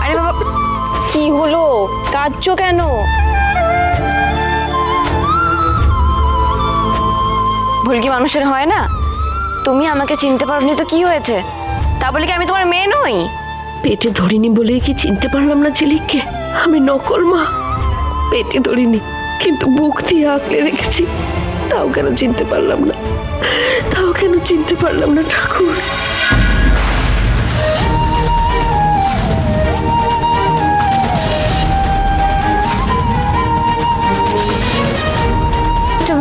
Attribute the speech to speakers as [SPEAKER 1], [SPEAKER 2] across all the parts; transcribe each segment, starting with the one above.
[SPEAKER 1] আরে বাবা, কি হলো? কাঁদছো কেন? ভুল কি মানুষের হয় না? তুমি আমাকে চিনতে পারোনি তো কি হয়েছে? তা বলে কি আমি তোমার মেয়ে নই?
[SPEAKER 2] পেটে ধরিনি বলে কি চিনতে পারলাম না ঝিলিককে? আমি নকল মা, পেটে ধরিনি কিন্তু বুক দিয়ে আঁকড়ে রেখেছি। তাও কেন চিনতে পারলাম না? তাও কেন চিনতে পারলাম না ঠাকুর?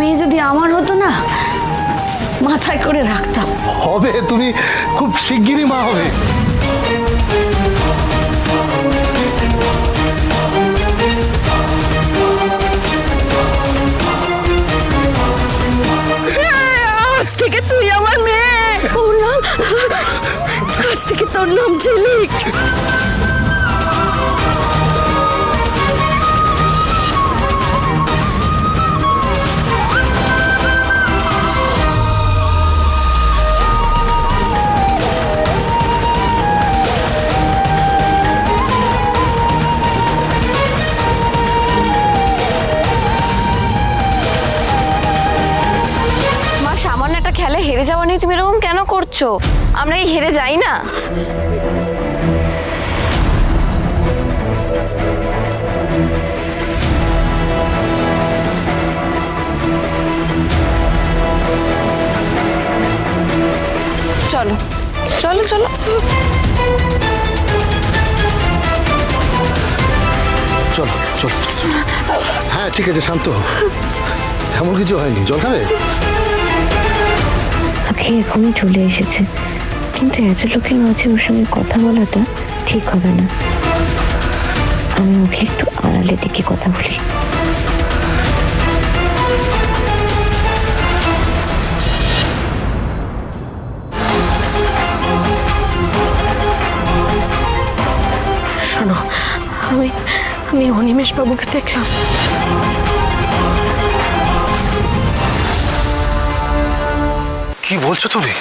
[SPEAKER 3] মেয়ে যদি আমার হতো না, মাথায় করে রাখতাম।
[SPEAKER 4] হবে, তুমি খুব শিগগিরই মা হবে।
[SPEAKER 2] আজ থেকে তুই আমার মেয়ে। ওর নাম, আজ থেকে তোর নাম ঝিলিক।
[SPEAKER 1] সামান্য একটা খেলে হেরে যাওয়া নিয়ে তুমি এরকম কেন করছো? আমরা এই হেরে যাই না? চলো চলো চলো।
[SPEAKER 4] চলো চলো। হ্যাঁ ঠিক আছে, শান্ত হও। এমন কিছু হয়নি। জল খাবে?
[SPEAKER 5] আখি এখনই চলে এসেছে, কিন্তু এত লোকের মাঝে ওর সঙ্গে কথা বলাটা ঠিক হবে না। আমি ওকে একটু আড়ালে ডেকে কথা বলি।
[SPEAKER 2] শোনো, আমি আমি অনিমেষ বাবুকে দেখলাম।
[SPEAKER 4] কি বলছো তুমি?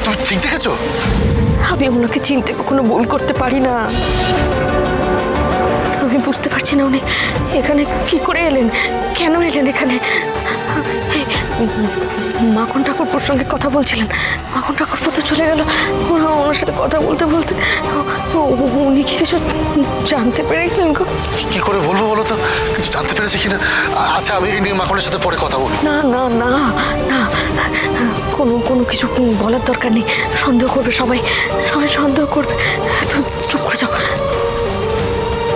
[SPEAKER 4] তুমি ঠিক দেখেছো?
[SPEAKER 2] আমি ওনাকে চিনতে কখনো ভুল করতে পারি না। আমি বুঝতে পারছি না উনি এখানে কি করে এলেন, কেন এলেন এখানে। মাখন ঠাকুরপুর সঙ্গে কথা বলছিলেন, মাখন ঠাকুরপুর তো চলে গেল। ওনার সাথে কথা বলতে বলতে উনি কি কিছু জানতে পেরে গেলেন গো?
[SPEAKER 4] কি করে বলবো বলো তো, কিছু জানতে পেরেছি কিনা। আচ্ছা, আমি এই নিয়ে মাখনের সাথে পরে কথা বলবো।
[SPEAKER 2] না না না না, কোনো কিছু বলার দরকার নেই। সন্দেহ করবে সবাই, সবাই সন্দেহ করবে। তুমি চুপ করে যাও।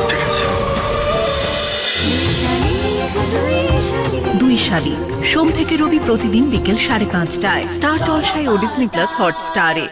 [SPEAKER 4] ঠিক আছে।
[SPEAKER 6] দুই শালিক, সোম থেকে রবি প্রতিদিন বিকেল 5:30টায় স্টার জলসায় ও ডিজনি প্লাস হটস্টারে।